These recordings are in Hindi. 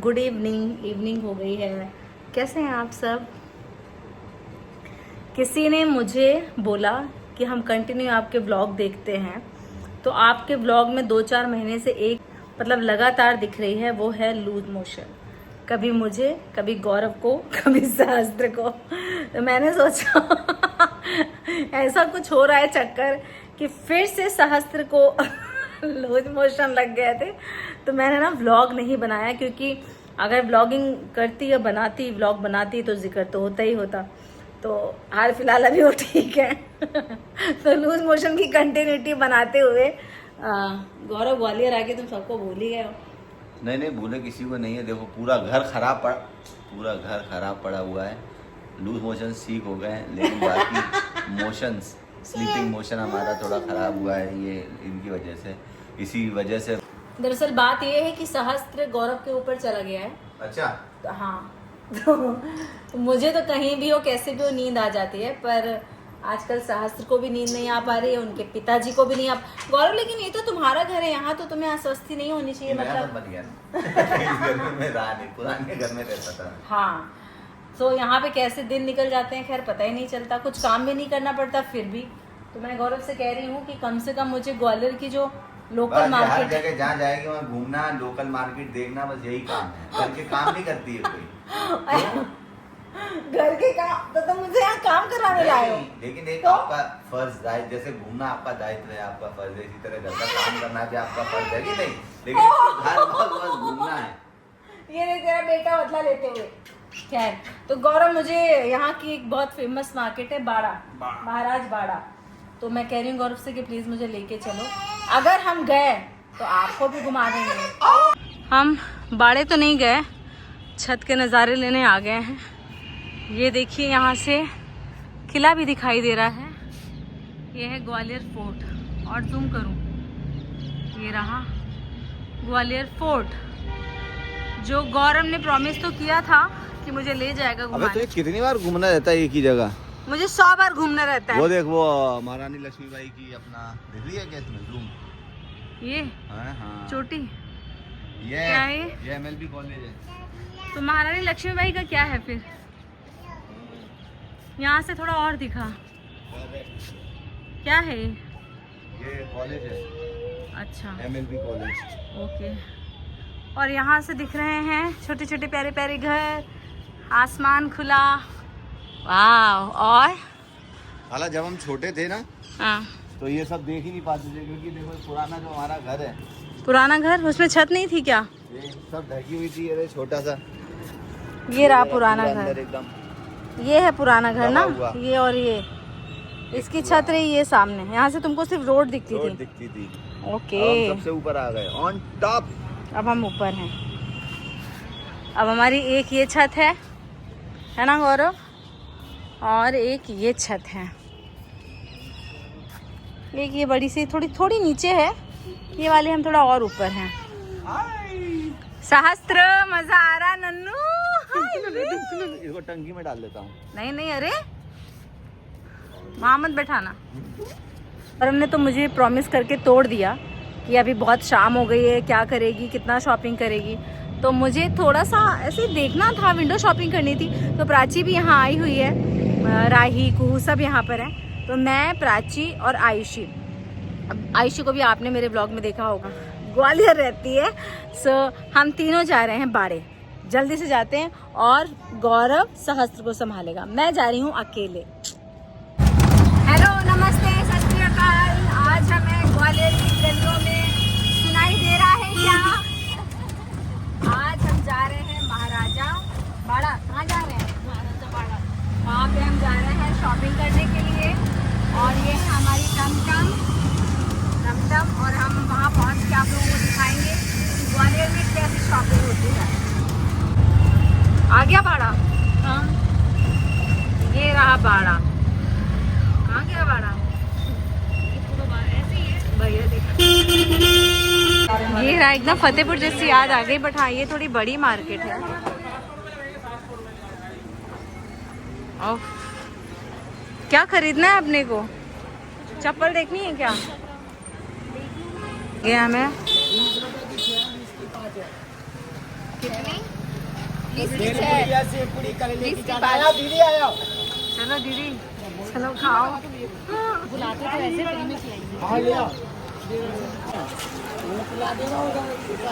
Good evening. इवनिंग हो गई है। कैसे हैं आप सब? किसी ने मुझे बोला कि हम कंटिन्यू आपके ब्लॉग देखते हैं, तो आपके ब्लॉग में 2-4 महीने से एक मतलब लगातार दिख रही है, वो है लूज मोशन। कभी मुझे, कभी गौरव को, कभी सहस्त्र को। तो मैंने सोचा ऐसा कुछ हो रहा है चक्कर कि फिर से सहस्त्र को लूज मोशन लग गए थे। तो मैंने ना व्लॉग नहीं बनाया, क्योंकि अगर व्लॉगिंग करती या बनाती, व्लॉग बनाती तो जिक्र तो होता ही होता। तो हाल फिलहाल अभी वो ठीक है। तो लूज मोशन की कंटिन्यूटी बनाते हुए गौरव ग्वालियर आके तुम सबको भूल ही गए हो। नहीं भूले किसी को नहीं है। देखो पूरा घर खराब पड़ा हुआ है। लूज मोशन ठीक हो गए हैं, लेकिन बाकी मोशंस, स्लीपिंग मोशन हमारा थोड़ा खराब हुआ है, ये इनकी वजह से, इसी वजह से। दरअसल बात ये है कि सहस्त्र गौरव के ऊपर चला गया है। अच्छा। तो हाँ, तो मुझे तो कहीं भी हो, कैसे भी हो, नींद आ जाती है, पर आजकल सहस्त्र को भी नींद नहीं आ पा रही है, उनके पिताजी को भी नहीं आ। गौरव, लेकिन ये तो तुम्हारा घर है, यहाँ तो तुम्हें अस्वस्थी नहीं होनी चाहिए। मतलब बन गया में रहा नहीं, पुराने घर में रहता था। हाँ, तो यहाँ पे कैसे दिन निकल जाते हैं, खैर पता ही नहीं चलता, कुछ काम भी नहीं करना पड़ता फिर भी। तो मैं गौरव से कह रही हूँ कि कम से कम मुझे ग्वालियर की जो लोकल मार्केट, जगह जहाँ जाएगी वहाँ घूमना, लोकल मार्केट देखना, बस यही काम है। घर के काम नहीं करती है कोई। घर के काम तो मुझे यहाँ काम कराने लाए हो। लेकिन एक तो? आपका फर्ज दायित्व, जैसे घूमना आपका दायित्व है, आपका फर्ज है, इसी तरह घर का काम करना भी आपका फर्ज है कि नहीं? लेकिन घर बस घूमना है। ये नहीं तेरा बेटा बदला लेते हुए। खैर, तो गौरव, मुझे यहाँ की एक बहुत फेमस मार्केट है बाड़ा, महाराज बाड़ा। तो मैं कह रही हूँ गौरव से कि प्लीज मुझे लेके चलो। अगर हम गए तो आपको भी घुमा देंगे। हम बाड़े तो नहीं गए, छत के नज़ारे लेने आ गए हैं। ये देखिए, यहाँ से किला भी दिखाई दे रहा है। ये है ग्वालियर फोर्ट, और जूम करूँ, ये रहा ग्वालियर फोर्ट, जो गौरव ने प्रॉमिस तो किया था कि मुझे ले जाएगा घुमाने। अबे तो कितनी बार घूमना रहता है एक ही जगह? मुझे 100 बार घूमना रहता है। वो देख, वो महारानी लक्ष्मीबाई की अपना दिख रही है क्या इसमें? जूम। ये हाँ। चोटी ये क्या है? ये MLB कॉलेज है। तो महारानी लक्ष्मीबाई का क्या है फिर? यहाँ से थोड़ा और दिखा, क्या है ये कॉलेज है। अच्छा, MLB कॉलेज। ओके। और यहाँ से दिख रहे हैं छोटे छोटे प्यारे प्यारे घर, आसमान खुला, वाह। और हालांकि जब हम छोटे थे ना, हाँ, तो ये सब देख ही नहीं पाते थे, क्योंकि देखो पुराना जो हमारा घर है, पुराना घर, उसमें छत नहीं थी क्या? ये सब ढकी हुई थी। ये छोटा सा, ये रहा पुराना घर, एकदम। ये है पुराना घर ना, हुआ। ये और ये इसकी छत रही ये सामने। यहाँ से तुमको सिर्फ रोड दिखती थी। ओके, हम सबसे ऊपर आ गए, ऑन टॉप। अब हम ऊपर हैं। अब हमारी एक ये छत है ना गौरव, और एक ये छत है, एक ये बड़ी सी थोड़ी नीचे है, ये वाले हम थोड़ा और ऊपर हैं। सहस्त्र, मजा आ रहा नन्नू? इसको टंकी में डाल देता हूँ। नहीं, अरे वहाँ मत बैठाना। और हमने तो मुझे प्रॉमिस करके तोड़ दिया कि अभी बहुत शाम हो गई है, क्या करेगी, कितना शॉपिंग करेगी। तो मुझे थोड़ा सा ऐसे देखना था, विंडो शॉपिंग करनी थी। तो प्राची भी यहाँ आई हुई है, राही, कुहू सब यहाँ पर हैं। तो मैं, प्राची और आयुषी, अब आयुषी को भी आपने मेरे ब्लॉग में देखा होगा, ग्वालियर रहती है। सो हम तीनों जा रहे हैं बाड़े, जल्दी से जाते हैं, और गौरव सहस्त्र को संभालेगा। मैं जा रही हूँ अकेले। हेलो, नमस्ते, सत श्री अकाल। आज हमें ग्वालियर की गलियों में सुनाई दे रहा है क्या? आज हम जा रहे हैं महाराजा बाड़ा। कहाँ जा रहे हैं? महाराजा बाड़ा। वहाँ पे हम जा रहे हैं शॉपिंग करने के लिए, और ये है हमारी टमटम, और हम वहाँ पहुँच के आप लोगों को दिखाएंगे कि ग्वालियर में कैसी शॉपिंग होती है। आ गया बाड़ा? हाँ, ये रहा बाड़ा। कहाँ गया बाड़ा? ऐसे ही है भैया, देखो ये रहा, एकदम फतेहपुर जैसी याद आ गई। बट हाँ, ये थोड़ी बड़ी मार्केट है। और क्या खरीदना है अपने को? चप्पल देखनी है क्या? ये हमें कितनी चलो दीदी, चलो खाओ। बुलाते तो ऐसे फ्री में खिलाएंगे।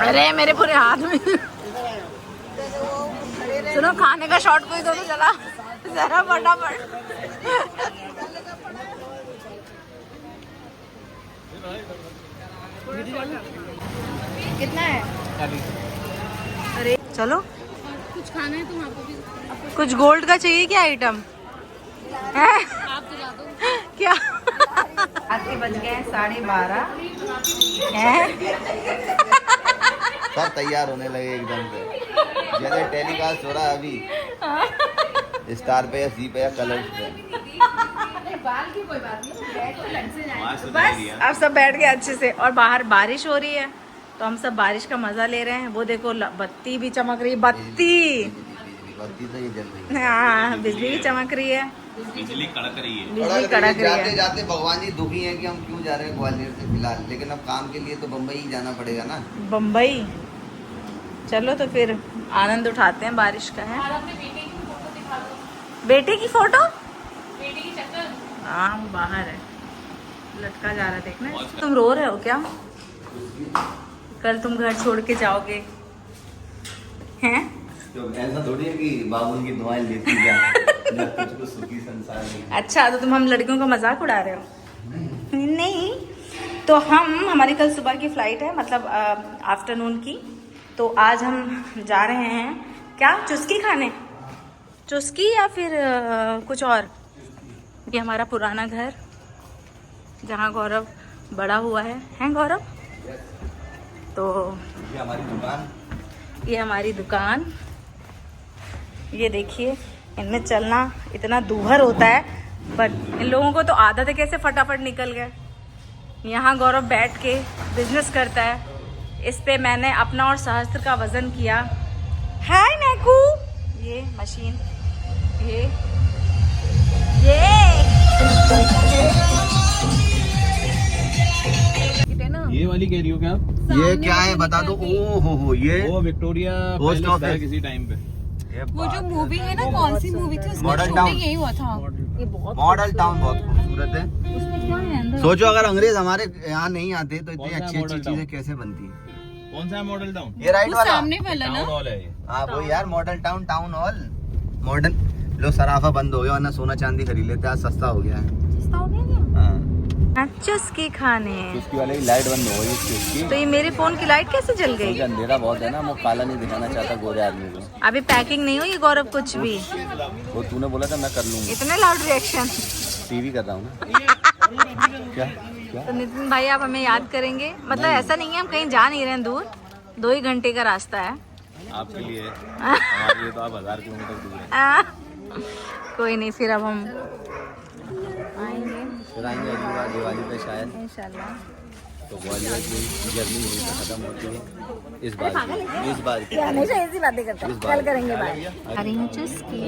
अरे मेरे पूरे हाथ में। सुनो, खाने का शॉट कोई दो तो चला जरा फटाफट। कितना है? अरे चलो, कुछ खाना है तुम आपको भी? कुछ गोल्ड का चाहिए क्या आइटम है? आप दिला दो। क्या? रात के बज गए 12:30 हैं? सब तैयार होने लगे एकदम से, जैसे टेलीकास्ट हो रहा है अभी स्टार पे या सी पे या कलर्स पे। बाल की कोई बात नहीं, बैठ के लग से जाए। बस अब सब बैठ गए अच्छे से, और बाहर बारिश हो रही है तो हम सब बारिश का मजा ले रहे हैं। वो देखो बत्ती भी चमक रही है, बत्ती। बत्ती तो ये जल रही है। हाँ, बिजली भी चमक रही है, बिजली कड़क रही है। बिजली कड़क रही जाते है। जाते भगवान जी दुखी हैं कि हम क्यों जा रहे हैं ग्वालियर से फिलहाल, लेकिन अब काम के लिए तो बम्बई ही जाना पड़ेगा ना। बम्बई चलो तो फिर आनंद उठाते हैं बारिश का। है और अपने बेटे की फोटो दिखा दो। बेटे की फोटो? बेटे की शक्ल। हाँ, वो बाहर है, लटका जा रहा है, देखना। तुम रो रहे हो क्या? कल तुम घर छोड़ के जाओगे हैं? तो ऐसा थोड़ी है कि बाबू की दुआएं लेती जा तुझको सुखी संसार में। अच्छा, तो तुम हम लड़कियों का मजाक उड़ा रहे हो? नहीं, तो हमारी कल सुबह की फ्लाइट है, मतलब आफ्टरनून की। तो आज हम जा रहे हैं क्या चुस्की खाने, चुस्की या फिर कुछ और। ये हमारा पुराना घर जहाँ गौरव बड़ा हुआ है गौरव? तो ये हमारी दुकान, ये हमारी दुकान। ये देखिए, इनमें चलना इतना दूभर होता है, बट इन लोगों को तो आदत है, कैसे फटाफट निकल गए। यहाँ गौरव बैठ के बिजनेस करता है। इस पे मैंने अपना और सहस्त्र का वजन किया। हाय मैकू, ये मशीन, ये ये वाली कह रही हो क्या आप? ये क्या है बता दो। ओ हो ये वो विक्टोरिया पोस्ट पैलेस था ऑफिस। किसी टाइम पे। वो जो मूवी है ना, कौन सी मूवी थी उसमें मॉडल शूटिंग टाउन। यही हुआ था। ये बहुत मॉडल टाउन बहुत खूबसूरत है। उसमें क्या है अंदर? सोचो अगर अंग्रेज हमारे यहाँ नहीं आते तो इतनी कौन सा अच्छी अच्छी मॉडल चीजें टाउन? कैसे बनती। कौन सा है मॉडल टाउन? ये राइट वो वाला। सामने वाला ना। टाउन हॉल है ये। हाँ वो यार model town, town hall modern. लो सराफा बंद हो गया, वरना सोना चांदी खरीद लेते, आज सस्ता हो गया है। सस्ता हो गया क्या? हाँ। चुस्की खाने। उसकी वाले की लाइट बंद हो गई उसकी। तो ये मेरे फोन की लाइट कैसे जल गई? क्योंकि अंधेरा बहुत है ना, वो काला नहीं दिखाना चाहता गोरे आदमी को। अभी पैकिंग नहीं हुई गौरव कुछ भी। वो तूने बोला था मैं कर लूंगी। इतने लाउड रिएक्शन। टीवी कर रहा हूँ ना। क्या क्या? तो नितिन भाई, आप हमें याद करेंगे? मतलब ऐसा नहीं है हम कहीं जा नहीं रहे हैं दूर, 2 ही घंटे का रास्ता है। आपके लिए हमारे लिए तो आप 1000 किलोमीटर दूर हैं। कोई नहीं, फिर अब हम आएंगे फिर आएंगे अगली बार दिवाली पे शायद। इंशाल्लाह। तो ग्वालियर की जर्नी यहीं पे खत्म होती है इस बार की। इस बार की। हमेशा ऐसी बातें करते हैं, इस बार कल करेंगे बात। अरे चुस्की।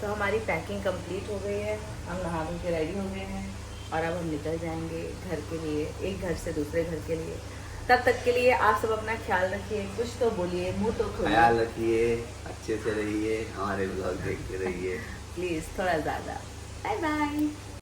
तो हमारी पैकिंग कंप्लीट हो गई है, हम नहा धो के रेडी हो गए हैं और अब हम निकल जाएंगे घर के लिए, एक घर से दूसरे घर के लिए। तब तक के लिए आप सब अपना ख्याल रखिए, कुछ तो बोलिए, मुंह तो खोलिए, ख्याल रखिए, अच्छे से रहिए, हमारे ब्लॉग देखते रहिए प्लीज थोड़ा ज़्यादा। Bye bye.